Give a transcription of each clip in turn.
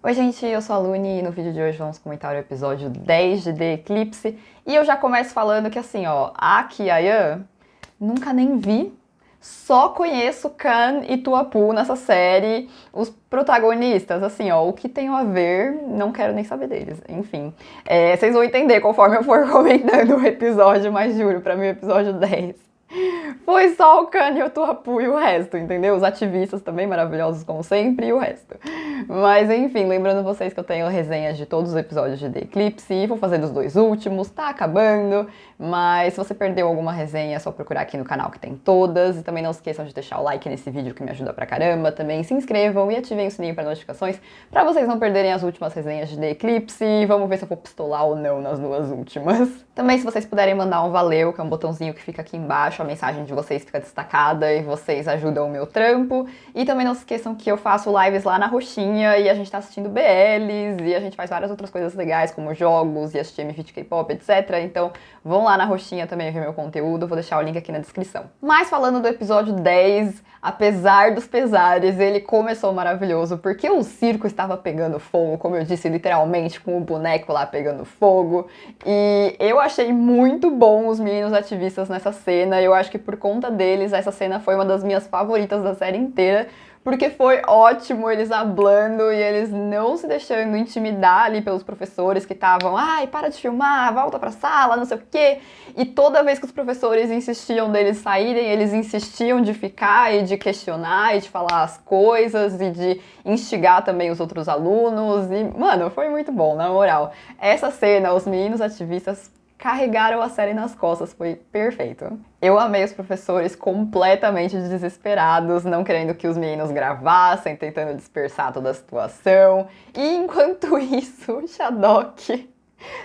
Oi gente, eu sou a Luni e no vídeo de hoje vamos comentar o episódio 10 de The Eclipse. E eu já começo falando que assim, ó, a Kiayan nunca nem vi, só conheço Kan e Tuapu nessa série, os protagonistas, assim, ó, o que tem a ver, não quero nem saber deles, enfim. Vocês vão entender conforme eu for comentando o episódio, mas juro, pra mim o episódio 10 foi só o Kan e o Tuapu e o resto, entendeu? Os ativistas também maravilhosos como sempre e o resto. Mas enfim, lembrando vocês que eu tenho resenhas de todos os episódios de The Eclipse e vou fazer dos dois últimos, tá acabando. Mas se você perdeu alguma resenha é só procurar aqui no canal que tem todas. E também não esqueçam de deixar o like nesse vídeo que me ajuda pra caramba. Também se inscrevam e ativem o sininho para notificações pra vocês não perderem as últimas resenhas de The Eclipse. E vamos ver se eu vou pistolar ou não nas duas últimas. Também se vocês puderem mandar um valeu, que é um botãozinho que fica aqui embaixo, a mensagem de vocês fica destacada e vocês ajudam o meu trampo. E também não se esqueçam que eu faço lives lá na Roxinha e a gente tá assistindo BLs e a gente faz várias outras coisas legais, como jogos e assistir MV de K-pop, etc. Então vão lá na Roxinha também ver meu conteúdo, vou deixar o link aqui na descrição. Mas falando do episódio 10, apesar dos pesares, ele começou maravilhoso, porque o circo estava pegando fogo, como eu disse, literalmente, com o boneco lá pegando fogo. E eu achei muito bom os meninos ativistas nessa cena, eu acho que por conta deles, essa cena foi uma das minhas favoritas da série inteira, porque foi ótimo eles hablando e eles não se deixando intimidar ali pelos professores que estavam, ai, para de filmar, volta pra sala, não sei o quê. E toda vez que os professores insistiam deles saírem, eles insistiam de ficar e de questionar e de falar as coisas e de instigar também os outros alunos. E, mano, foi muito bom, na moral. Essa cena, os meninos ativistas carregaram a série nas costas, foi perfeito. Eu amei os professores completamente desesperados, não querendo que os meninos gravassem, tentando dispersar toda a situação. E enquanto isso, o Shadok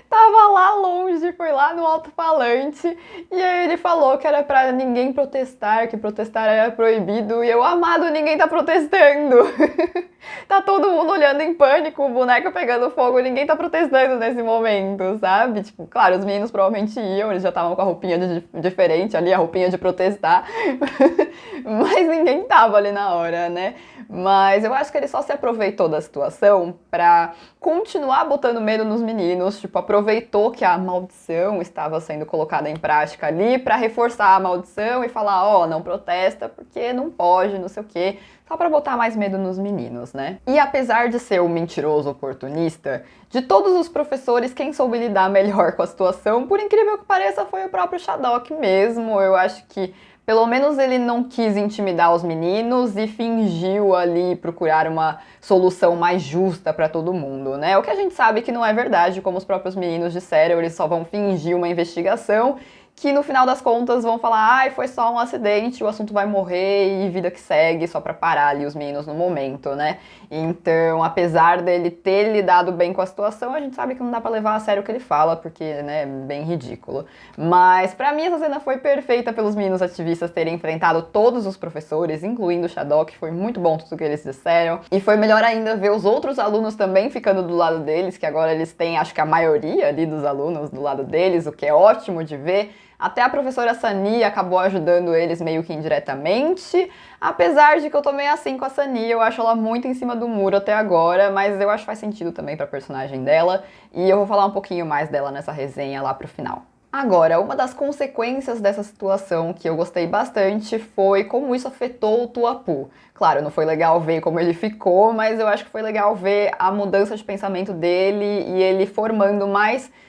tava lá longe, foi lá no alto-falante, e aí ele falou que era pra ninguém protestar, que protestar era proibido, e eu, amado, ninguém tá protestando. Tá todo mundo olhando em pânico, o boneco pegando fogo, ninguém tá protestando nesse momento, sabe? Tipo, claro, os meninos provavelmente iam, eles já estavam com a roupinha diferente ali, a roupinha de protestar, mas ninguém tava ali na hora, né? Mas eu acho que ele só se aproveitou da situação pra continuar botando medo nos meninos, tipo, aproveitou que a maldição estava sendo colocada em prática ali pra reforçar a maldição e falar, ó, não protesta porque não pode, não sei o quê, só pra botar mais medo nos meninos, né? E apesar de ser um mentiroso oportunista, de todos os professores, quem soube lidar melhor com a situação, por incrível que pareça, foi o próprio Shadok mesmo. Eu acho que pelo menos ele não quis intimidar os meninos e fingiu ali procurar uma solução mais justa pra todo mundo, né? O que a gente sabe que não é verdade, como os próprios meninos disseram, eles só vão fingir uma investigação que no final das contas vão falar, ai, foi só um acidente, o assunto vai morrer e vida que segue, só pra parar ali os meninos no momento, né? Então, apesar dele ter lidado bem com a situação, a gente sabe que não dá pra levar a sério o que ele fala, porque, né, é bem ridículo. Mas, pra mim, essa cena foi perfeita pelos meninos ativistas terem enfrentado todos os professores, incluindo o Shadok, foi muito bom tudo que eles disseram. E foi melhor ainda ver os outros alunos também ficando do lado deles, que agora eles têm, acho que a maioria ali dos alunos do lado deles, o que é ótimo de ver. Até a professora Sani acabou ajudando eles meio que indiretamente, apesar de que eu tô meio assim com a Sani, eu acho ela muito em cima do muro até agora, mas eu acho que faz sentido também pra personagem dela, e eu vou falar um pouquinho mais dela nessa resenha lá pro final. Agora, uma das consequências dessa situação que eu gostei bastante foi como isso afetou o Tuapu. Claro, não foi legal ver como ele ficou, mas eu acho que foi legal ver a mudança de pensamento dele e ele formando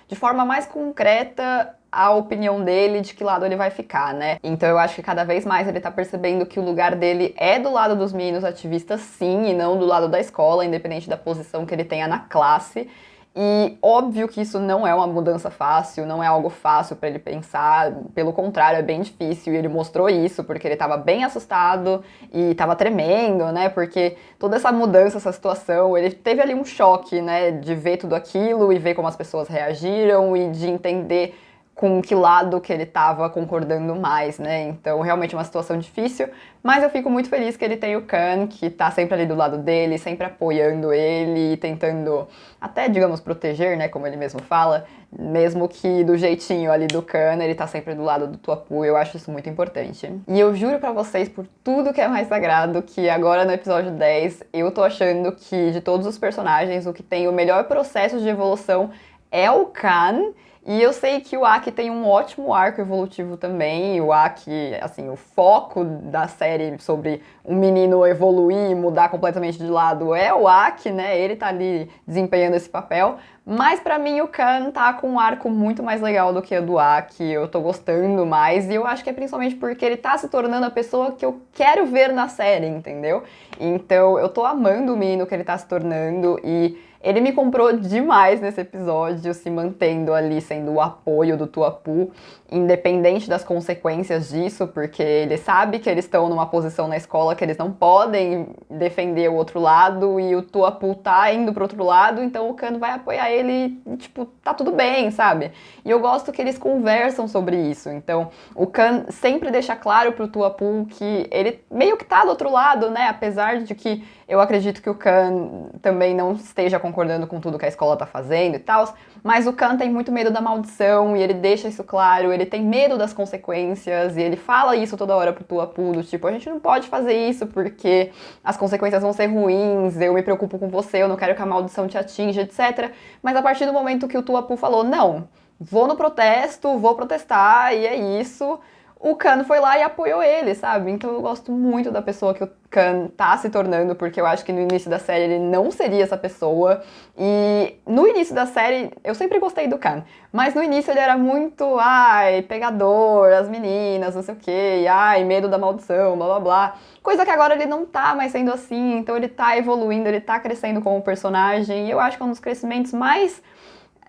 de forma mais concreta a opinião dele de que lado ele vai ficar, né? Então eu acho que cada vez mais ele tá percebendo que o lugar dele é do lado dos meninos ativistas, sim, e não do lado da escola, independente da posição que ele tenha na classe. E óbvio que isso não é uma mudança fácil, não é algo fácil pra ele pensar, pelo contrário, é bem difícil, e ele mostrou isso, porque ele tava bem assustado e tava tremendo, né, porque toda essa mudança, essa situação, ele teve ali um choque, né, de ver tudo aquilo e ver como as pessoas reagiram e de entender com que lado que ele tava concordando mais, né? Então, realmente é uma situação difícil, mas eu fico muito feliz que ele tem o Kan, que tá sempre ali do lado dele, sempre apoiando ele, tentando até, digamos, proteger, né? Como ele mesmo fala, mesmo que do jeitinho ali do Kan, ele tá sempre do lado do Tuapu, eu acho isso muito importante. E eu juro pra vocês, por tudo que é mais sagrado, que agora no episódio 10, eu tô achando que de todos os personagens, o que tem o melhor processo de evolução é o Kan. E eu sei que o Aki tem um ótimo arco evolutivo também. O Aki, assim, o foco da série sobre um menino evoluir e mudar completamente de lado é o Aki, né? Ele tá ali desempenhando esse papel. Mas pra mim o Kan tá com um arco muito mais legal do que o do Aki. Eu tô gostando mais e eu acho que é principalmente porque ele tá se tornando a pessoa que eu quero ver na série, entendeu? Então eu tô amando o menino que ele tá se tornando e ele me comprou demais nesse episódio, se mantendo ali, sendo o apoio do Tuapu, independente das consequências disso, porque ele sabe que eles estão numa posição na escola que eles não podem defender o outro lado, e o Tuapu tá indo pro outro lado, então o Kan vai apoiar ele e, tipo, tá tudo bem, sabe? E eu gosto que eles conversam sobre isso, então o Kan sempre deixa claro pro Tuapu que ele meio que tá do outro lado, né? Apesar de que eu acredito que o Kan também não esteja concordando com tudo que a escola tá fazendo e tal, mas o Kan tem muito medo da maldição e ele deixa isso claro, ele tem medo das consequências e ele fala isso toda hora pro Tuapu, do tipo, a gente não pode fazer isso porque as consequências vão ser ruins, eu me preocupo com você, eu não quero que a maldição te atinja, etc. Mas a partir do momento que o Tuapu falou, não, vou no protesto, vou protestar e é isso, o Kan foi lá e apoiou ele, sabe? Então eu gosto muito da pessoa que o Kan tá se tornando, porque eu acho que no início da série ele não seria essa pessoa. E no início da série, eu sempre gostei do Kan, mas no início ele era muito, ai, pegador, as meninas, não sei o quê, ai, medo da maldição, blá blá blá. Coisa que agora ele não tá mais sendo assim, então ele tá evoluindo, ele tá crescendo como personagem, e eu acho que é um dos crescimentos mais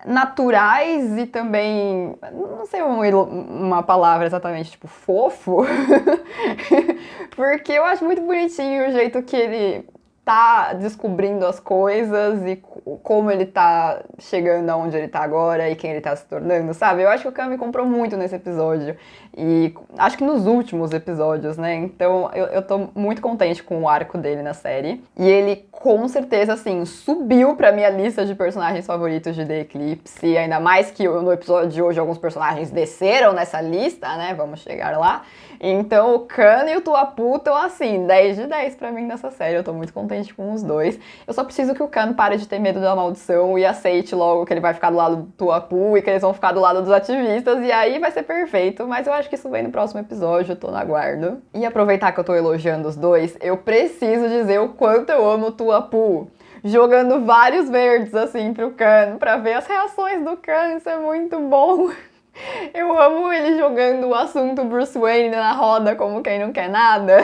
naturais e também, não sei uma palavra exatamente, tipo, fofo, porque eu acho muito bonitinho o jeito que ele tá descobrindo as coisas e como ele tá chegando aonde ele tá agora e quem ele tá se tornando, sabe? Eu acho que o Kan me comprou muito nesse episódio e acho que nos últimos episódios, né? Então eu tô muito contente com o arco dele na série e ele com certeza, assim, subiu pra minha lista de personagens favoritos de The Eclipse, e ainda mais que no episódio de hoje alguns personagens desceram nessa lista, né? Vamos chegar lá. Então o Kan e o Tuapu estão assim, 10 de 10 pra mim nessa série, eu tô muito contente com os dois. Eu só preciso que o Kan pare de ter medo da maldição e aceite logo que ele vai ficar do lado do Tuapu e que eles vão ficar do lado dos ativistas, e aí vai ser perfeito, mas eu acho que isso vem no próximo episódio, eu tô no aguardo. E aproveitar que eu tô elogiando os dois, eu preciso dizer o quanto eu amo o Tuapu, jogando vários verdes assim pro Kan, pra ver as reações do Kan, isso é muito bom. Eu amo ele jogando o assunto Bruce Wayne na roda como quem não quer nada.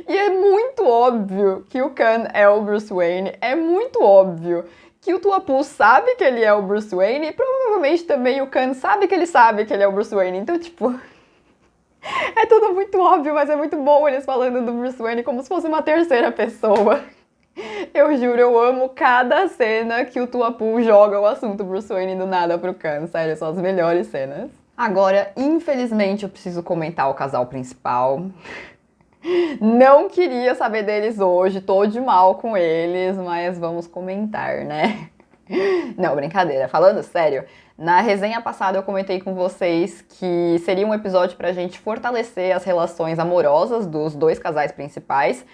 E é muito óbvio que o Kan é o Bruce Wayne, é muito óbvio que o Tuapu sabe que ele é o Bruce Wayne e provavelmente também o Kan sabe que ele é o Bruce Wayne, então tipo... É tudo muito óbvio, mas é muito bom eles falando do Bruce Wayne como se fosse uma terceira pessoa. Eu juro, eu amo cada cena que o Tuapu joga o assunto Bruce Wayne do nada pro Kan, sério, são as melhores cenas. Agora, infelizmente, eu preciso comentar o casal principal. Não queria saber deles hoje, tô de mal com eles, mas vamos comentar, né? Não, brincadeira. Falando sério, na resenha passada eu comentei com vocês que seria um episódio pra gente fortalecer as relações amorosas dos dois casais principais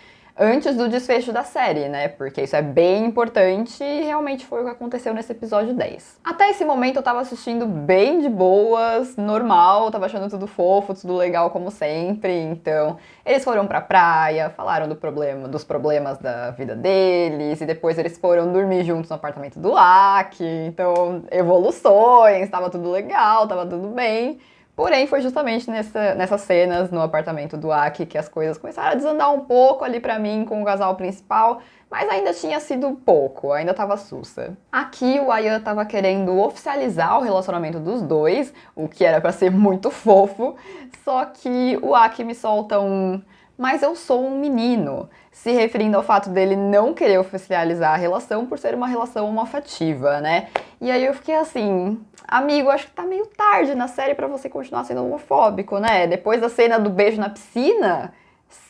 antes do desfecho da série, né? Porque isso é bem importante e realmente foi o que aconteceu nesse episódio 10. Até esse momento eu tava assistindo bem de boas, normal, tava achando tudo fofo, tudo legal como sempre. Então, eles foram pra praia, falaram dos problemas da vida deles, e depois eles foram dormir juntos no apartamento do Aki. Então, evoluções, tava tudo legal, tava tudo bem. Porém, foi justamente nessas cenas no apartamento do Aki que as coisas começaram a desandar um pouco ali pra mim com o casal principal, mas ainda tinha sido pouco, ainda tava sussa. Aqui o Ayan tava querendo oficializar o relacionamento dos dois, o que era pra ser muito fofo, só que o Aki me solta um... Mas eu sou um menino, se referindo ao fato dele não querer oficializar a relação por ser uma relação homoafetiva, né? E aí eu fiquei assim... amigo, acho que tá meio tarde na série pra você continuar sendo homofóbico, né? Depois da cena do beijo na piscina,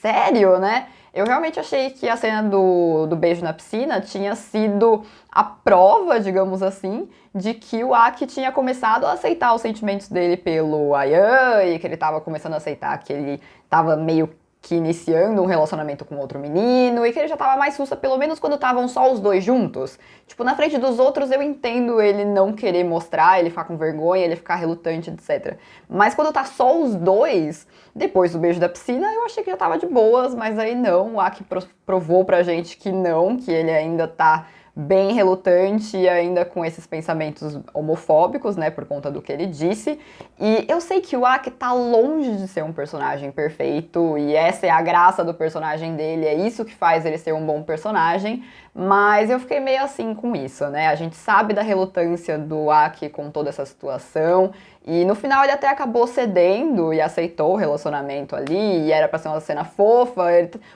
sério, né? Eu realmente achei que a cena do beijo na piscina tinha sido a prova, digamos assim, de que o Aki tinha começado a aceitar os sentimentos dele pelo Ayan e que ele tava começando a aceitar que ele tava meio que iniciando um relacionamento com outro menino e que ele já tava mais sussa, pelo menos quando estavam só os dois juntos. Tipo, na frente dos outros eu entendo ele não querer mostrar, ele ficar com vergonha, ele ficar relutante, etc. Mas quando tá só os dois, depois do beijo da piscina, eu achei que já tava de boas, mas aí não, o Aki provou pra gente que não, que ele ainda tá bem relutante e ainda com esses pensamentos homofóbicos, né, por conta do que ele disse. E eu sei que o Aki tá longe de ser um personagem perfeito, e essa é a graça do personagem dele, é isso que faz ele ser um bom personagem, mas eu fiquei meio assim com isso, né? A gente sabe da relutância do Aki com toda essa situação, e no final ele até acabou cedendo e aceitou o relacionamento ali, e era pra ser uma cena fofa,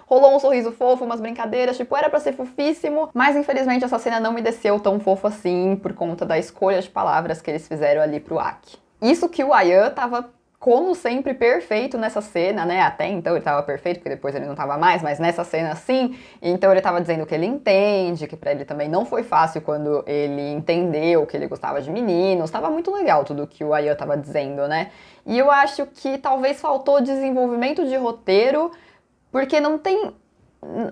rolou um sorriso fofo, umas brincadeiras, tipo, era pra ser fofíssimo, mas infelizmente essa cena não me desceu tão fofo assim por conta da escolha de palavras que eles fizeram ali pro Aki. Isso que o Ayan tava, como sempre, perfeito nessa cena, né? Até então ele tava perfeito, porque depois ele não tava mais, mas nessa cena sim. Então ele tava dizendo que ele entende, que pra ele também não foi fácil quando ele entendeu que ele gostava de meninos. Tava muito legal tudo que o Ayan tava dizendo, né? E eu acho que talvez faltou desenvolvimento de roteiro, porque não tem...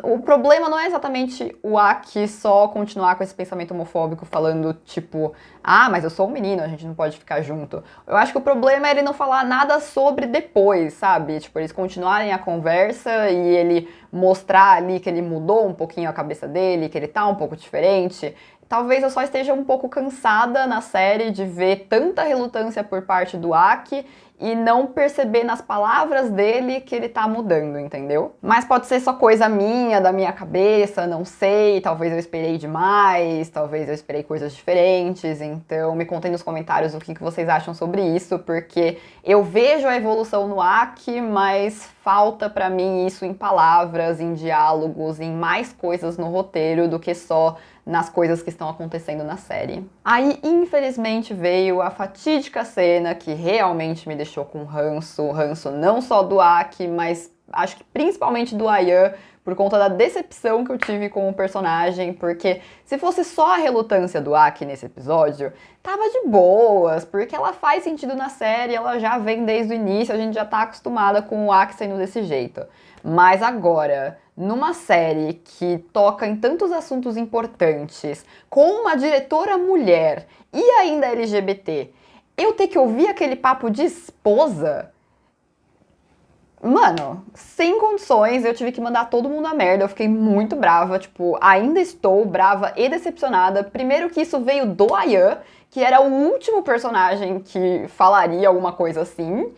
O problema não é exatamente o Aki só continuar com esse pensamento homofóbico falando, tipo, ah, mas eu sou um menino, a gente não pode ficar junto. Eu acho que o problema é ele não falar nada sobre depois, sabe? Tipo, eles continuarem a conversa e ele mostrar ali que ele mudou um pouquinho a cabeça dele, que ele tá um pouco diferente. Talvez eu só esteja um pouco cansada na série de ver tanta relutância por parte do Aki e não perceber nas palavras dele que ele tá mudando, entendeu? Mas pode ser só coisa minha, da minha cabeça, não sei, talvez eu esperei demais, talvez eu esperei coisas diferentes, então me contem nos comentários o que vocês acham sobre isso, porque eu vejo a evolução no Aki, mas falta pra mim isso em palavras, em diálogos, em mais coisas no roteiro do que só nas coisas que estão acontecendo na série. Aí, infelizmente, veio a fatídica cena que realmente me deixou com ranço não só do Aki, mas acho que principalmente do Ayan, por conta da decepção que eu tive com o personagem, porque se fosse só a relutância do Aki nesse episódio, tava de boas, porque ela faz sentido na série, ela já vem desde o início, a gente já tá acostumada com o Aki sendo desse jeito. Mas agora, numa série que toca em tantos assuntos importantes, com uma diretora mulher e ainda LGBT, eu ter que ouvir aquele papo de esposa... Mano, sem condições, eu tive que mandar todo mundo a merda, eu fiquei muito brava, tipo, ainda estou brava e decepcionada. Primeiro que isso veio do Ayan, que era o último personagem que falaria alguma coisa assim.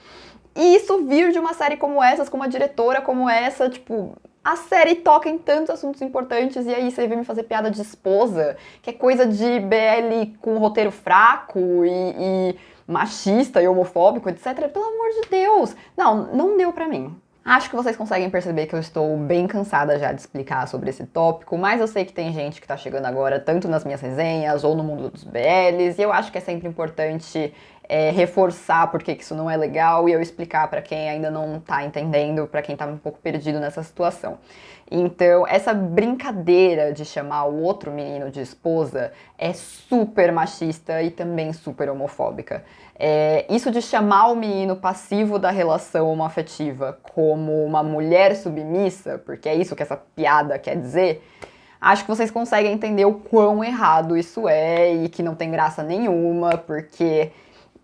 E isso vir de uma série como essa, com uma diretora como essa, tipo... A série toca em tantos assuntos importantes e aí você vem me fazer piada de esposa, que é coisa de BL com roteiro fraco e machista e homofóbico, etc. Pelo amor de Deus! Não deu pra mim. Acho que vocês conseguem perceber que eu estou bem cansada já de explicar sobre esse tópico, mas eu sei que tem gente que tá chegando agora tanto nas minhas resenhas ou no mundo dos BLs, e eu acho que é sempre importante reforçar porque que isso não é legal e eu explicar pra quem ainda não tá entendendo, pra quem tá um pouco perdido nessa situação. Então, essa brincadeira de chamar o outro menino de esposa é super machista e também super homofóbica. Isso de chamar o menino passivo da relação homoafetiva como uma mulher submissa, porque é isso que essa piada quer dizer, acho que vocês conseguem entender o quão errado isso é e que não tem graça nenhuma, porque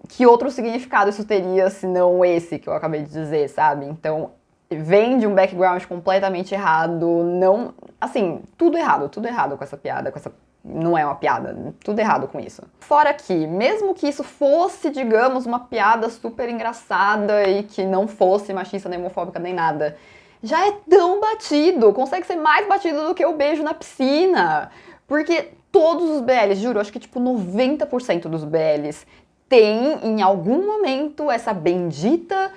que outro significado isso teria se não esse que eu acabei de dizer, sabe? Então, vem de um background completamente errado, não... Assim, tudo errado com essa piada, não é uma piada, tudo errado com isso. Fora que, mesmo que isso fosse, digamos, uma piada super engraçada e que não fosse machista, nem homofóbica, nem nada, já é tão batido, consegue ser mais batido do que o beijo na piscina. Porque todos os BLs, juro, acho que tipo 90% dos BLs tem, em algum momento, essa bendita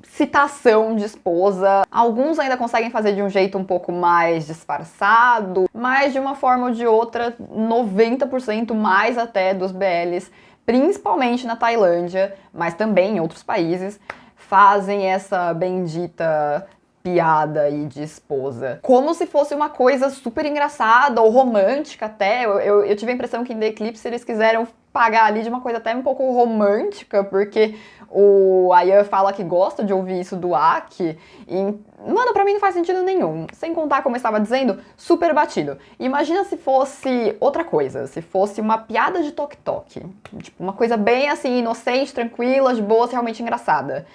citação de esposa. Alguns ainda conseguem fazer de um jeito um pouco mais disfarçado, mas de uma forma ou de outra, 90% mais até dos BLs principalmente na Tailândia, mas também em outros países, fazem essa bendita piada aí de esposa. Como se fosse uma coisa super engraçada ou romântica até. Eu tive a impressão que em The Eclipse eles quiseram pagar ali de uma coisa até um pouco romântica, porque o Ayan fala que gosta de ouvir isso do Aki. E, mano, pra mim não faz sentido nenhum. Sem contar, como eu estava dizendo, super batido. Imagina se fosse outra coisa, se fosse uma piada de toque-toque. Tipo, uma coisa bem assim, inocente, tranquila, de boa, realmente engraçada.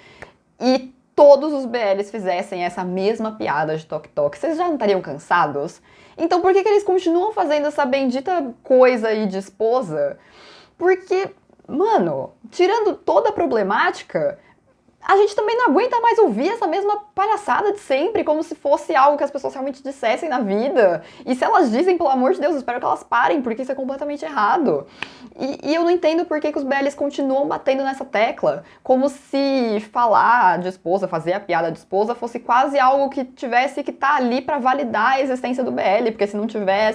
E todos os BLs fizessem essa mesma piada de toque-toque, vocês já não estariam cansados? Então por que eles continuam fazendo essa bendita coisa aí de esposa? Porque, mano, tirando toda a problemática, a gente também não aguenta mais ouvir essa mesma palhaçada de sempre, como se fosse algo que as pessoas realmente dissessem na vida. E se elas dizem, pelo amor de Deus, eu espero que elas parem, porque isso é completamente errado. E eu não entendo por que os BLs continuam batendo nessa tecla, como se falar de esposa, fazer a piada de esposa, fosse quase algo que tivesse que estar ali pra validar a existência do BL, porque se não tiver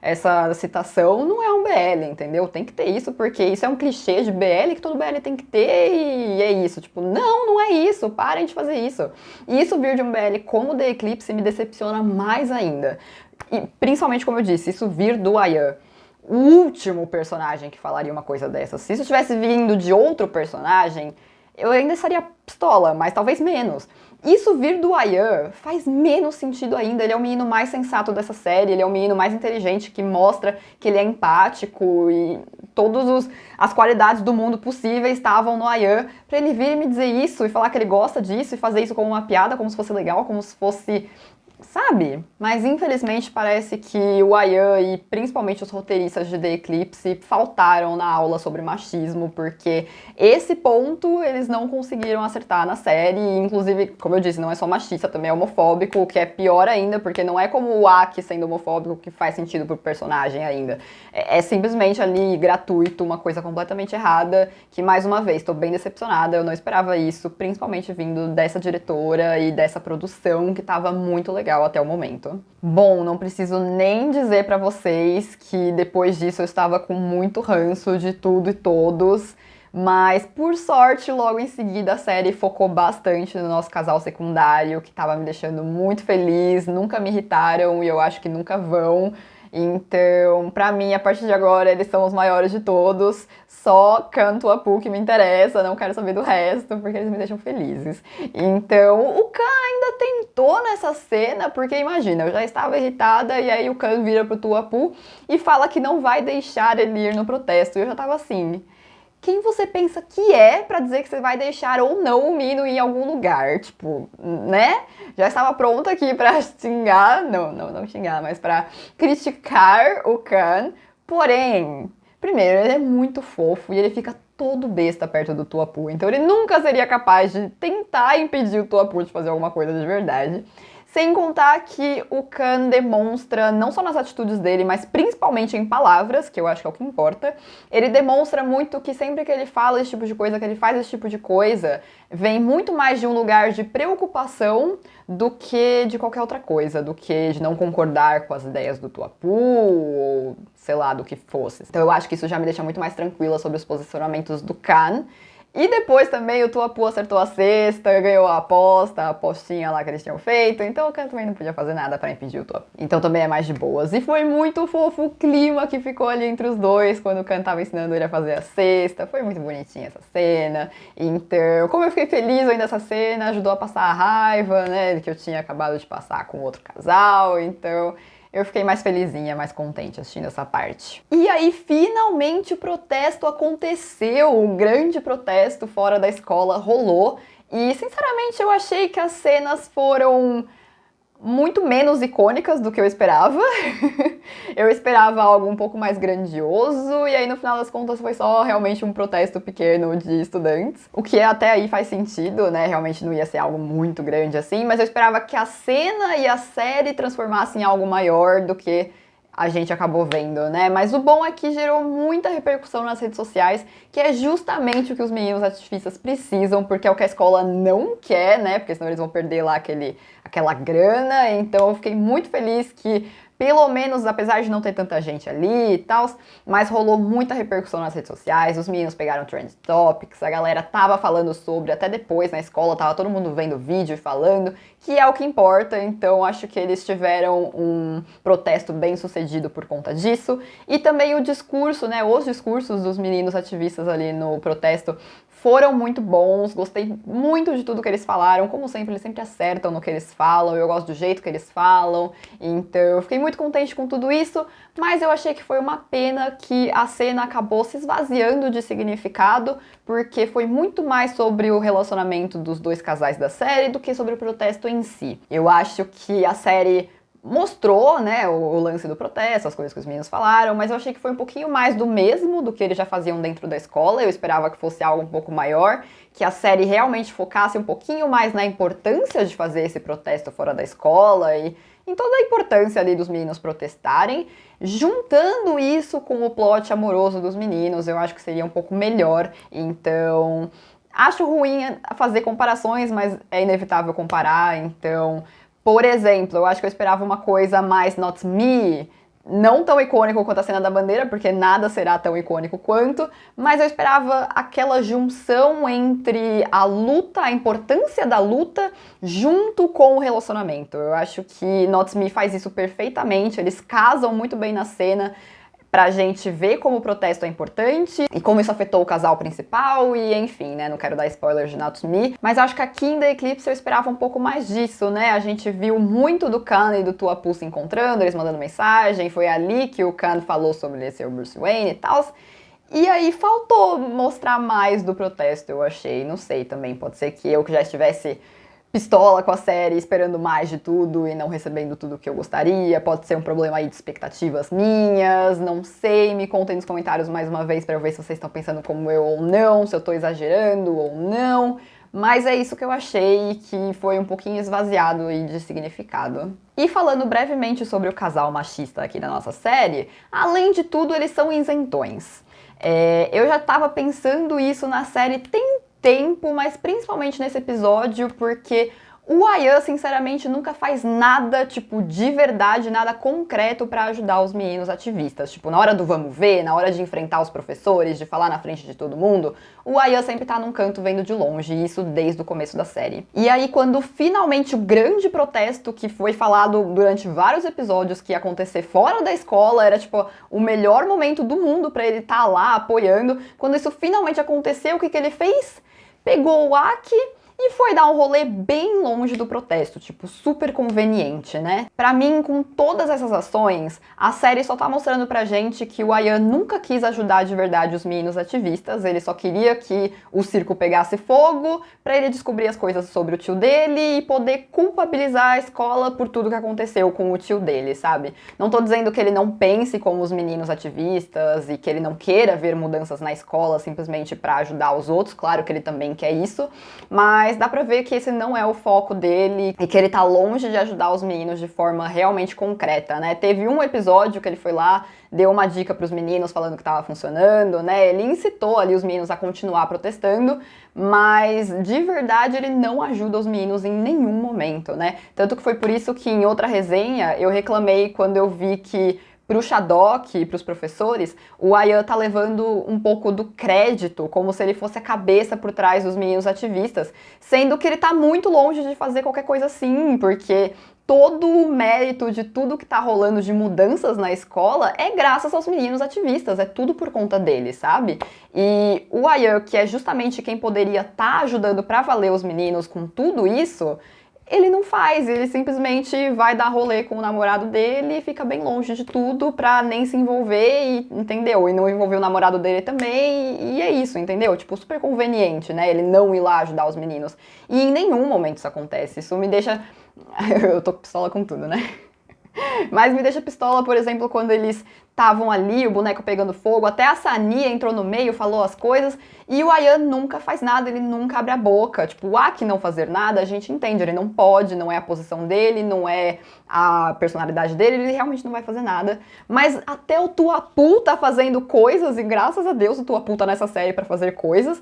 essa citação, não é um BL, entendeu? Tem que ter isso, porque isso é um clichê de BL que todo BL tem que ter e é isso. Tipo, não é isso, parem de fazer isso. E isso vir de um BL como The Eclipse me decepciona mais ainda. E principalmente, como eu disse, isso vir do Ayan, o último personagem que falaria uma coisa dessa. Se isso tivesse vindo de outro personagem, eu ainda estaria pistola, mas talvez menos. Isso vir do Ayan faz menos sentido ainda. Ele é o menino mais sensato dessa série, ele é o menino mais inteligente, que mostra que ele é empático e todas as qualidades do mundo possíveis estavam no Ayan. Pra ele vir e me dizer isso e falar que ele gosta disso e fazer isso como uma piada, como se fosse legal, como se fosse... sabe? Mas infelizmente parece que o Ayan e principalmente os roteiristas de The Eclipse faltaram na aula sobre machismo, porque esse ponto eles não conseguiram acertar na série, e inclusive, como eu disse, não é só machista, também é homofóbico, o que é pior ainda, porque não é como o Aki sendo homofóbico que faz sentido pro personagem ainda. É simplesmente ali gratuito, uma coisa completamente errada, que mais uma vez, tô bem decepcionada, eu não esperava isso, principalmente vindo dessa diretora e dessa produção que tava muito legal até o momento. Bom, não preciso nem dizer pra vocês que depois disso eu estava com muito ranço de tudo e todos, mas por sorte logo em seguida a série focou bastante no nosso casal secundário, que estava me deixando muito feliz, nunca me irritaram e eu acho que nunca vão. Então, pra mim, a partir de agora, eles são os maiores de todos. Só canto a Poo que me interessa, não quero saber do resto, porque eles me deixam felizes. Então, o Kan ainda tentou nessa cena, porque imagina, eu já estava irritada, e aí o Kan vira pro Tuapu e fala que não vai deixar ele ir no protesto. E eu já tava assim... quem você pensa que é pra dizer que você vai deixar ou não o menino ir em algum lugar? Tipo, né? Já estava pronta aqui pra xingar, não xingar, mas pra criticar o Kan. Porém, primeiro, ele é muito fofo e ele fica todo besta perto do Tuapu, então ele nunca seria capaz de tentar impedir o Tuapu de fazer alguma coisa de verdade. Sem contar que o Kan demonstra, não só nas atitudes dele, mas principalmente em palavras, que eu acho que é o que importa, ele demonstra muito que sempre que ele fala esse tipo de coisa, que ele faz esse tipo de coisa, vem muito mais de um lugar de preocupação do que de qualquer outra coisa, do que de não concordar com as ideias do Tuapu, ou sei lá, do que fosse. Então eu acho que isso já me deixa muito mais tranquila sobre os posicionamentos do Kan. E depois também o Tuapu acertou a cesta, ganhou a apostinha lá que eles tinham feito, então o Kan também não podia fazer nada pra impedir o Tuapu. Então também é mais de boas. E foi muito fofo o clima que ficou ali entre os dois quando o Kan tava ensinando ele a fazer a cesta. Foi muito bonitinha essa cena. Então, como eu fiquei feliz ainda dessa cena, ajudou a passar a raiva, né, que eu tinha acabado de passar com outro casal, então... eu fiquei mais felizinha, mais contente assistindo essa parte. E aí, finalmente, o protesto aconteceu. Um grande protesto fora da escola rolou. E, sinceramente, eu achei que as cenas foram muito menos icônicas do que eu esperava. Eu esperava algo um pouco mais grandioso, e aí no final das contas foi só realmente um protesto pequeno de estudantes. O que até aí faz sentido, né? Realmente não ia ser algo muito grande assim, mas eu esperava que a cena e a série transformassem em algo maior do que a gente acabou vendo, né? Mas o bom é que gerou muita repercussão nas redes sociais, que é justamente o que os meninos ativistas precisam, porque é o que a escola não quer, né? Porque senão eles vão perder lá aquela grana. Então eu fiquei muito feliz que pelo menos, apesar de não ter tanta gente ali e tal, mas rolou muita repercussão nas redes sociais, os meninos pegaram Trend Topics, a galera tava falando sobre, até depois na escola, tava todo mundo vendo vídeo e falando, que é o que importa, então acho que eles tiveram um protesto bem sucedido por conta disso, e também o discurso, né, os discursos dos meninos ativistas ali no protesto foram muito bons, gostei muito de tudo que eles falaram, como sempre, eles sempre acertam no que eles falam, eu gosto do jeito que eles falam, então eu fiquei muito contente com tudo isso, mas eu achei que foi uma pena que a cena acabou se esvaziando de significado, porque foi muito mais sobre o relacionamento dos dois casais da série do que sobre o protesto em si. Eu acho que a série mostrou, né, o lance do protesto, as coisas que os meninos falaram, mas eu achei que foi um pouquinho mais do mesmo do que eles já faziam dentro da escola. Eu esperava que fosse algo um pouco maior, que a série realmente focasse um pouquinho mais na importância de fazer esse protesto fora da escola e em toda a importância ali dos meninos protestarem, juntando isso com o plot amoroso dos meninos, eu acho que seria um pouco melhor. Então, acho ruim fazer comparações, mas é inevitável comparar, então por exemplo, eu acho que eu esperava uma coisa mais Not Me, não tão icônico quanto a cena da bandeira, porque nada será tão icônico quanto, mas eu esperava aquela junção entre a luta, a importância da luta, junto com o relacionamento. Eu acho que Not Me faz isso perfeitamente, eles casam muito bem na cena, pra gente ver como o protesto é importante e como isso afetou o casal principal e enfim, né, não quero dar spoilers de Not Me, mas acho que aqui em The Eclipse eu esperava um pouco mais disso, né, a gente viu muito do Khan e do Tuapul se encontrando, eles mandando mensagem, foi ali que o Khan falou sobre ele ser o Bruce Wayne e tal, e aí faltou mostrar mais do protesto, eu achei, não sei também, pode ser que eu que já estivesse pistola com a série, esperando mais de tudo e não recebendo tudo que eu gostaria. Pode ser um problema aí de expectativas minhas, não sei. Me contem nos comentários mais uma vez pra eu ver se vocês estão pensando como eu ou não, se eu tô exagerando ou não. Mas é isso que eu achei, que foi um pouquinho esvaziado aí de significado. E falando brevemente sobre o casal machista aqui da nossa série, além de tudo, eles são isentões. Eu já tava pensando isso na série tem tempo, mas principalmente nesse episódio, porque o Ayan, sinceramente, nunca faz nada, tipo, de verdade, nada concreto pra ajudar os meninos ativistas. Tipo, na hora do vamos ver, na hora de enfrentar os professores, de falar na frente de todo mundo, o Ayan sempre tá num canto vendo de longe, e isso desde o começo da série. E aí, quando finalmente o grande protesto que foi falado durante vários episódios que ia acontecer fora da escola, era, tipo, o melhor momento do mundo pra ele estar lá apoiando, quando isso finalmente aconteceu, o que ele fez? Pegou o Aki e foi dar um rolê bem longe do protesto, tipo, super conveniente, né? Pra mim, com todas essas ações, a série só tá mostrando pra gente que o Ayan nunca quis ajudar de verdade os meninos ativistas, ele só queria que o circo pegasse fogo, pra ele descobrir as coisas sobre o tio dele e poder culpabilizar a escola por tudo que aconteceu com o tio dele, sabe? Não tô dizendo que ele não pense como os meninos ativistas e que ele não queira ver mudanças na escola simplesmente pra ajudar os outros, claro que ele também quer isso, mas dá pra ver que esse não é o foco dele e que ele tá longe de ajudar os meninos de forma realmente concreta, né? Teve um episódio que ele foi lá, deu uma dica pros meninos falando que tava funcionando, né? Ele incitou ali os meninos a continuar protestando, mas de verdade ele não ajuda os meninos em nenhum momento, né? Tanto que foi por isso que em outra resenha eu reclamei quando eu vi que pro Shadok e pros professores, o Ayan tá levando um pouco do crédito, como se ele fosse a cabeça por trás dos meninos ativistas, sendo que ele tá muito longe de fazer qualquer coisa assim, porque todo o mérito de tudo que tá rolando de mudanças na escola é graças aos meninos ativistas, é tudo por conta deles, sabe? E o Ayan, que é justamente quem poderia estar ajudando pra valer os meninos com tudo isso, ele não faz, ele simplesmente vai dar rolê com o namorado dele e fica bem longe de tudo pra nem se envolver, e, entendeu? E não envolver o namorado dele também, e é isso, entendeu? Tipo, super conveniente, né? Ele não ir lá ajudar os meninos. E em nenhum momento isso acontece, isso me deixa... Eu tô pistola com tudo, né? Mas me deixa pistola, por exemplo, quando eles estavam ali, o boneco pegando fogo, até a Sania entrou no meio, falou as coisas, e o Ayan nunca faz nada, ele nunca abre a boca. Tipo, o Aki não fazer nada, a gente entende, ele não pode, não é a posição dele, não é a personalidade dele, ele realmente não vai fazer nada. Mas até o Tuapu tá fazendo coisas, e graças a Deus o Tuapu tá nessa série pra fazer coisas,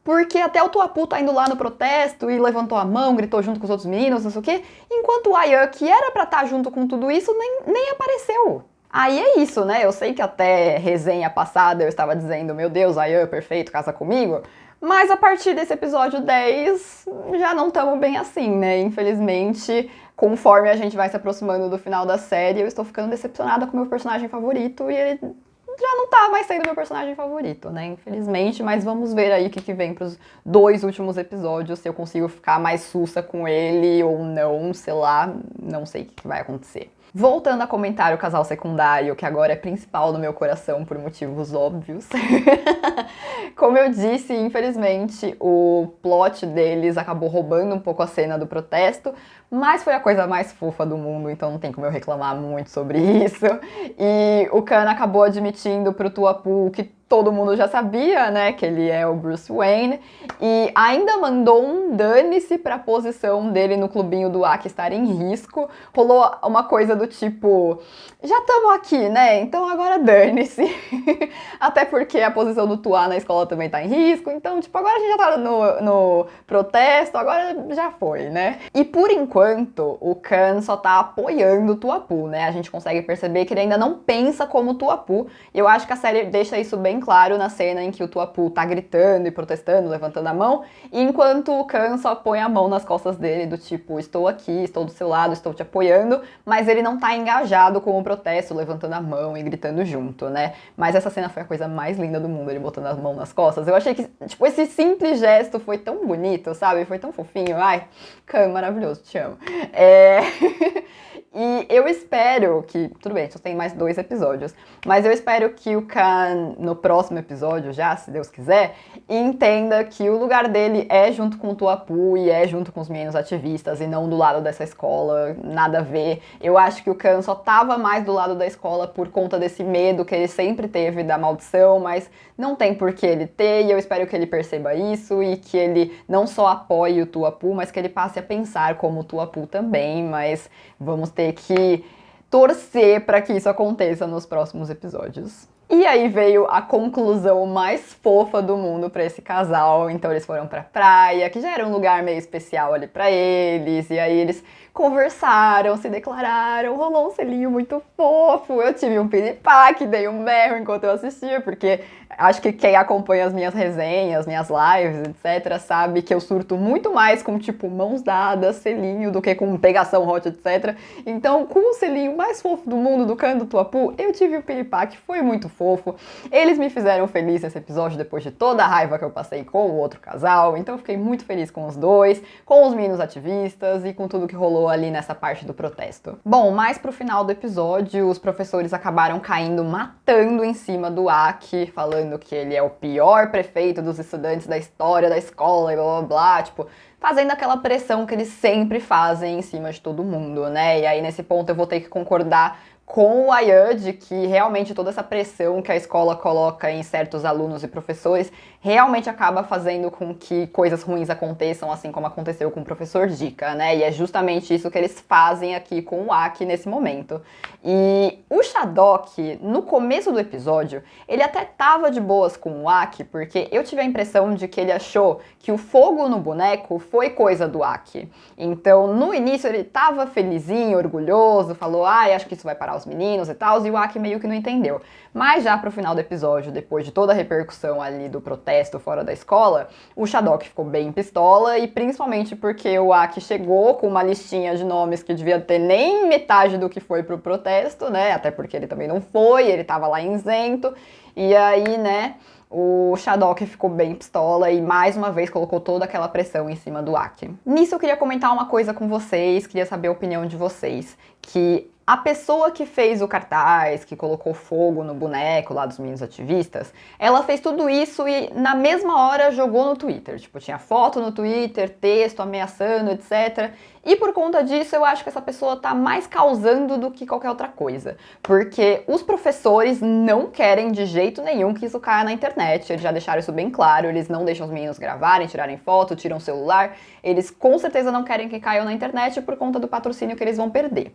porque até o Tuapu tá indo lá no protesto e levantou a mão, gritou junto com os outros meninos, não sei o quê, enquanto o Ayan, que era pra estar junto com tudo isso, nem apareceu. Aí é isso, né? Eu sei que até resenha passada eu estava dizendo, meu Deus, Ayan, perfeito, casa comigo. Mas a partir desse episódio 10, já não estamos bem assim, né? Infelizmente, conforme a gente vai se aproximando do final da série, eu estou ficando decepcionada com o meu personagem favorito e ele já não tá mais sendo meu personagem favorito, né? Infelizmente, mas vamos ver aí o que vem pros 2 últimos episódios, se eu consigo ficar mais sussa com ele ou não, sei lá, não sei o que vai acontecer. Voltando a comentar o casal secundário, que agora é principal no meu coração por motivos óbvios. Como eu disse, infelizmente, o plot deles acabou roubando um pouco a cena do protesto, mas foi a coisa mais fofa do mundo, então não tem como eu reclamar muito sobre isso. E o Kan acabou admitindo pro Tuapu que todo mundo já sabia, né, que ele é o Bruce Wayne, e ainda mandou um dane-se pra posição dele no clubinho do Aki estar em risco. Rolou uma coisa do tipo, já estamos aqui, né, então agora dane-se. Até porque a posição do Tuá na escola também tá em risco, então, tipo, agora a gente já tá no protesto, agora já foi, né. E por enquanto, o Kan só tá apoiando o Tuapu, né, a gente consegue perceber que ele ainda não pensa como o Tuapu, e eu acho que a série deixa isso bem claro na cena em que o Tuapu tá gritando e protestando, levantando a mão, enquanto o Kan só põe a mão nas costas dele, do tipo, estou aqui, estou do seu lado, estou te apoiando, mas ele não tá engajado com o protesto, levantando a mão e gritando junto, né? Mas essa cena foi a coisa mais linda do mundo, ele botando a mão nas costas. Eu achei que, tipo, esse simples gesto foi tão bonito, sabe? Foi tão fofinho. Ai, Kan, maravilhoso, te amo. E eu espero que, tudo bem, só tem mais 2 episódios, mas eu espero que o Kan, no próximo episódio já, se Deus quiser, entenda que o lugar dele é junto com o Tuapu e é junto com os meninos ativistas e não do lado dessa escola, nada a ver. Eu acho que o Kan só tava mais do lado da escola por conta desse medo que ele sempre teve da maldição, mas não tem por que ele ter, e eu espero que ele perceba isso e que ele não só apoie o Tuapu, mas que ele passe a pensar como o Tuapu também, mas vamos ter que torcer para que isso aconteça nos próximos episódios. E aí veio a conclusão mais fofa do mundo para esse casal. Então eles foram pra praia, que já era um lugar meio especial ali para eles, e aí eles conversaram, se declararam, rolou um selinho muito fofo. Eu tive um piripaque, dei um berro enquanto eu assistia, porque acho que quem acompanha as minhas resenhas, minhas lives, etc, sabe que eu surto muito mais com, tipo, mãos dadas, selinho, do que com pegação hot, etc. Então, com o selinho mais fofo do mundo, do Kan do Tuapu, eu tive um piripaque, foi muito fofo. Eles me fizeram feliz nesse episódio, depois de toda a raiva que eu passei com o outro casal, então eu fiquei muito feliz com os dois, com os meninos ativistas e com tudo que rolou ali nessa parte do protesto. Bom, mais pro final do episódio, os professores acabaram caindo matando em cima do Aki, falando que ele é o pior prefeito dos estudantes da história da escola e blá blá blá, tipo, fazendo aquela pressão que eles sempre fazem em cima de todo mundo, né? E aí nesse ponto eu vou ter que concordar com o Ayan de que realmente toda essa pressão que a escola coloca em certos alunos e professores realmente acaba fazendo com que coisas ruins aconteçam, assim como aconteceu com o professor Dika, né? E é justamente isso que eles fazem aqui com o Aki nesse momento. E o Shadok, no começo do episódio, ele até tava de boas com o Aki, porque eu tive a impressão de que ele achou que o fogo no boneco foi coisa do Aki. Então, no início ele tava felizinho, orgulhoso, falou, acho que isso vai parar os meninos e tal, e o Aki meio que não entendeu. Mas já pro final do episódio, depois de toda a repercussão ali do protesto fora da escola, o Shadok ficou bem pistola, e principalmente porque o Aki chegou com uma listinha de nomes que devia ter nem metade do que foi pro protesto, né, até porque ele também não foi, ele tava lá isento, e aí, né, o Shadok ficou bem pistola e mais uma vez colocou toda aquela pressão em cima do Aki. Nisso eu queria comentar uma coisa com vocês, queria saber a opinião de vocês, que a pessoa que fez o cartaz, que colocou fogo no boneco lá dos meninos ativistas, ela fez tudo isso e na mesma hora jogou no Twitter. Tipo, tinha foto no Twitter, texto ameaçando, etc. E por conta disso, eu acho que essa pessoa tá mais causando do que qualquer outra coisa. Porque os professores não querem de jeito nenhum que isso caia na internet. Eles já deixaram isso bem claro, eles não deixam os meninos gravarem, tirarem foto, tiram o celular. Eles com certeza não querem que caiam na internet por conta do patrocínio que eles vão perder.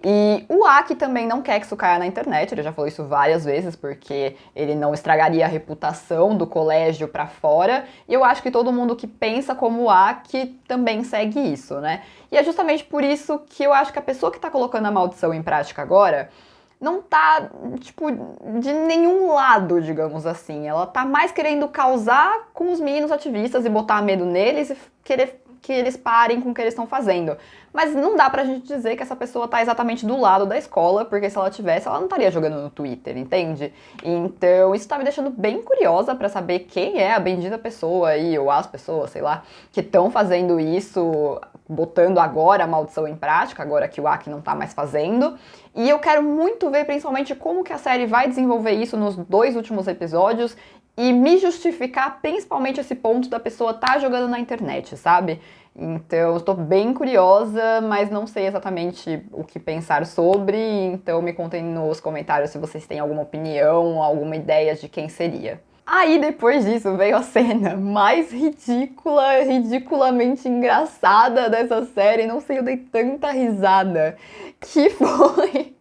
E o Aki também não quer que isso caia na internet, ele já falou isso várias vezes, porque ele não estragaria a reputação do colégio pra fora, e eu acho que todo mundo que pensa como o Aki também segue isso, né? E é justamente por isso que eu acho que a pessoa que tá colocando a maldição em prática agora não tá, tipo, de nenhum lado, digamos assim. Ela tá mais querendo causar com os meninos ativistas e botar medo neles e querer que eles parem com o que eles estão fazendo. Mas não dá pra gente dizer que essa pessoa tá exatamente do lado da escola, porque se ela tivesse, ela não estaria jogando no Twitter, entende? Então, isso tá me deixando bem curiosa pra saber quem é a bendita pessoa aí, ou as pessoas, sei lá, que estão fazendo isso, botando agora a maldição em prática, agora que o Aki não tá mais fazendo. E eu quero muito ver, principalmente, como que a série vai desenvolver isso nos 2 últimos episódios e me justificar principalmente esse ponto da pessoa tá jogando na internet, sabe? Então, estou bem curiosa, mas não sei exatamente o que pensar sobre, então me contem nos comentários se vocês têm alguma opinião, alguma ideia de quem seria. Aí, depois disso, veio a cena mais ridícula, ridiculamente engraçada dessa série, não sei, eu dei tanta risada, que foi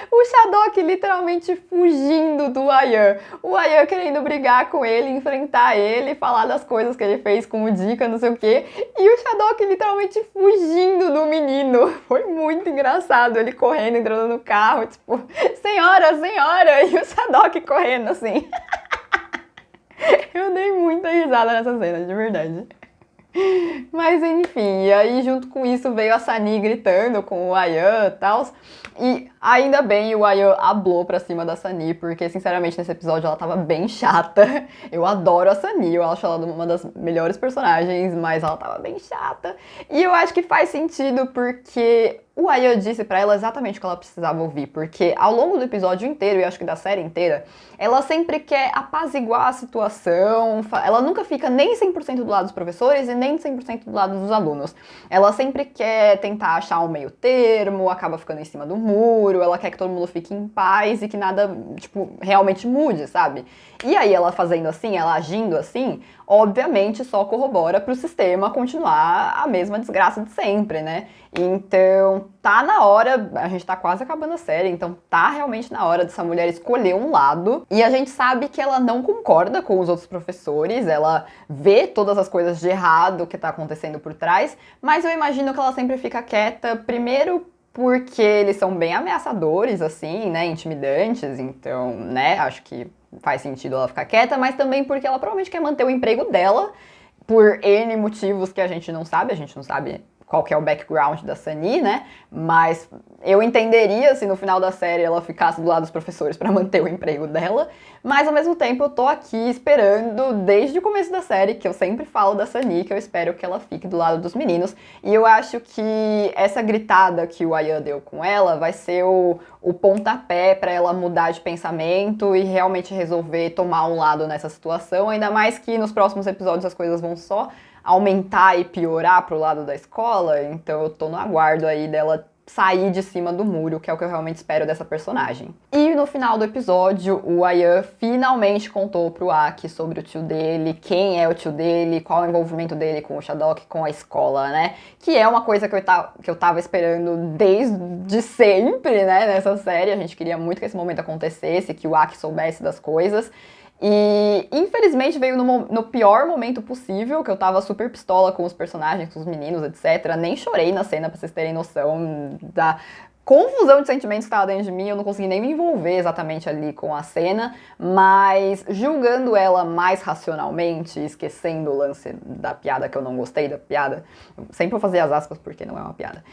o Shadok literalmente fugindo do Ayan. O Ayan querendo brigar com ele, enfrentar ele, falar das coisas que ele fez com o Dika, não sei o quê. E o Shadok literalmente fugindo do menino. Foi muito engraçado. Ele correndo, entrando no carro, tipo, senhora, senhora! E o Shadok correndo assim. Eu dei muita risada nessa cena, de verdade. Mas enfim, e aí junto com isso veio a Sunny gritando com o Ayan e tal. E ainda bem o Ayan hablou pra cima da Sunny, porque sinceramente nesse episódio ela tava bem chata. Eu adoro a Sunny, eu acho ela uma das melhores personagens, mas ela tava bem chata. E eu acho que faz sentido porque o Ayan disse pra ela exatamente o que ela precisava ouvir, porque ao longo do episódio inteiro, e acho que da série inteira, ela sempre quer apaziguar a situação, ela nunca fica nem 100% do lado dos professores e nem 100% do lado dos alunos. Ela sempre quer tentar achar um meio termo, acaba ficando em cima do muro, ela quer que todo mundo fique em paz e que nada, tipo, realmente mude, sabe? E aí ela fazendo assim, ela agindo assim, obviamente só corrobora pro sistema continuar a mesma desgraça de sempre, né? Então, tá na hora, a gente tá quase acabando a série, então tá realmente na hora dessa mulher escolher um lado. E a gente sabe que ela não concorda com os outros professores, ela vê todas as coisas de errado que tá acontecendo por trás, mas eu imagino que ela sempre fica quieta, primeiro porque eles são bem ameaçadores, assim, né, intimidantes, então, né, acho que faz sentido ela ficar quieta, mas também porque ela provavelmente quer manter o emprego dela, por N motivos que a gente não sabe qual que é o background da Sunny, né? Mas eu entenderia se no final da série ela ficasse do lado dos professores para manter o emprego dela, mas ao mesmo tempo eu tô aqui esperando desde o começo da série, que eu sempre falo da Sunny, que eu espero que ela fique do lado dos meninos, e eu acho que essa gritada que o Ayan deu com ela vai ser o pontapé para ela mudar de pensamento e realmente resolver tomar um lado nessa situação, ainda mais que nos próximos episódios as coisas vão só aumentar e piorar pro lado da escola, então eu tô no aguardo aí dela sair de cima do muro, que é o que eu realmente espero dessa personagem. E no final do episódio, o Ayan finalmente contou pro Aki sobre o tio dele, quem é o tio dele, qual é o envolvimento dele com o Shadok, com a escola, né? Que é uma coisa que eu tava esperando desde sempre, né, nessa série. A gente queria muito que esse momento acontecesse, que o Aki soubesse das coisas. E infelizmente veio no pior momento possível, que eu tava super pistola com os personagens, com os meninos, etc. Nem chorei na cena, pra vocês terem noção da confusão de sentimentos que tava dentro de mim. Eu não consegui nem me envolver exatamente ali com a cena, mas julgando ela mais racionalmente, esquecendo o lance da piada, que eu não gostei da piada. Sempre vou fazer as aspas porque não é uma piada.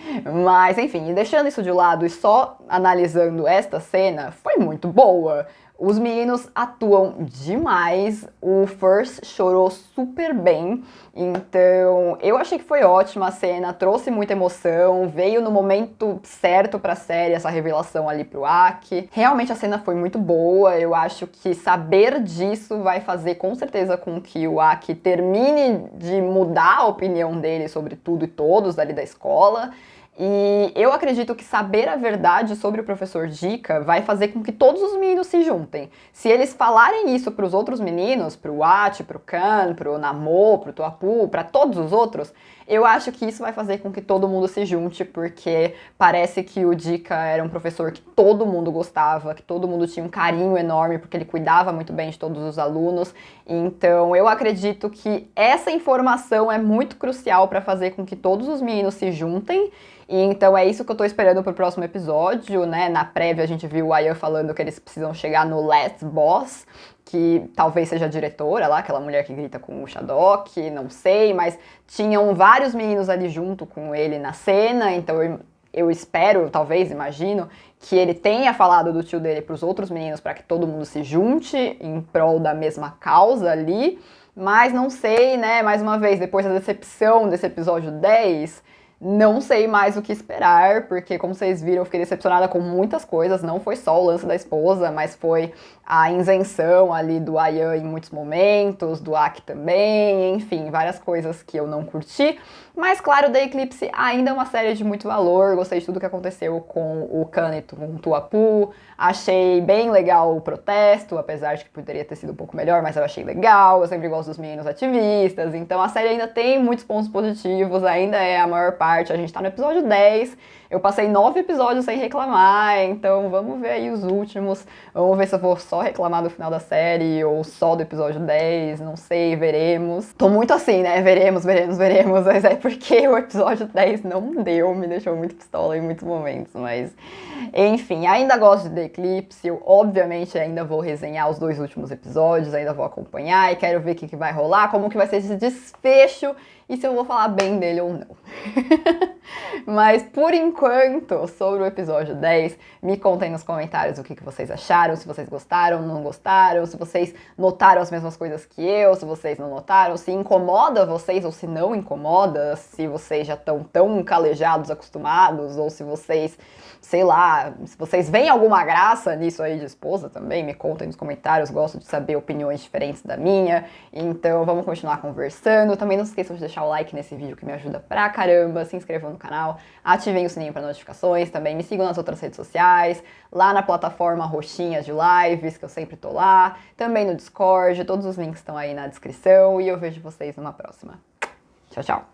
Mas enfim, deixando isso de lado e só analisando esta cena, foi muito boa. Os meninos atuam demais, o First chorou super bem, então eu achei que foi ótima a cena, trouxe muita emoção, veio no momento certo pra série essa revelação ali pro Aki. Realmente a cena foi muito boa, eu acho que saber disso vai fazer com certeza com que o Aki termine de mudar a opinião dele sobre tudo e todos ali da escola. E eu acredito que saber a verdade sobre o professor Dika vai fazer com que todos os meninos se juntem. Se eles falarem isso para os outros meninos, pro Ati, pro Kan, pro Namo, pro Tuapu, para todos os outros, eu acho que isso vai fazer com que todo mundo se junte, porque parece que o Dika era um professor que todo mundo gostava, que todo mundo tinha um carinho enorme, porque ele cuidava muito bem de todos os alunos. Então eu acredito que essa informação é muito crucial para fazer com que todos os meninos se juntem. E então é isso que eu tô esperando pro próximo episódio, né? Na prévia a gente viu o Ayan falando que eles precisam chegar no last boss, que talvez seja a diretora lá, aquela mulher que grita com o Shadok, não sei, mas tinham vários meninos ali junto com ele na cena, então eu espero, talvez, imagino, que ele tenha falado do tio dele pros outros meninos para que todo mundo se junte em prol da mesma causa ali, mas não sei, né? Mais uma vez, depois da decepção desse episódio 10, não sei mais o que esperar, porque como vocês viram, eu fiquei decepcionada com muitas coisas, não foi só o lance da esposa, mas foi a isenção ali do Ayan em muitos momentos, do Aki também, enfim, várias coisas que eu não curti. Mas claro, The Eclipse ainda é uma série de muito valor, gostei de tudo que aconteceu com o Kan e com o Tuapu, achei bem legal o protesto, apesar de que poderia ter sido um pouco melhor, mas eu achei legal, eu sempre gosto dos meninos ativistas, então a série ainda tem muitos pontos positivos, ainda é a maior parte, a gente tá no episódio 10, eu passei 9 episódios sem reclamar, então vamos ver aí os últimos, vamos ver se eu vou só reclamar do final da série ou só do episódio 10, não sei, veremos. Tô muito assim, né, veremos, mas é porque o episódio 10 não deu, me deixou muito pistola em muitos momentos, mas enfim, ainda gosto de The Eclipse, eu obviamente ainda vou resenhar os 2 últimos episódios, ainda vou acompanhar e quero ver o que vai rolar, como que vai ser esse desfecho e se eu vou falar bem dele ou não. Mas por enquanto, sobre o episódio 10, me contem nos comentários o que vocês acharam, se vocês gostaram, não gostaram, se vocês notaram as mesmas coisas que eu, se vocês não notaram, se incomoda vocês ou se não incomoda, se vocês já estão tão calejados, acostumados, ou se vocês, sei lá, se vocês veem alguma graça nisso aí de esposa também, me contem nos comentários, gosto de saber opiniões diferentes da minha, então vamos continuar conversando. Também não se esqueçam de deixar o like nesse vídeo que me ajuda pra caramba, se inscrevam no canal, ativem o sininho para notificações, também me sigam nas outras redes sociais, lá na plataforma roxinha de lives, que eu sempre tô lá, também no Discord, todos os links estão aí na descrição e eu vejo vocês numa próxima. Tchau, tchau!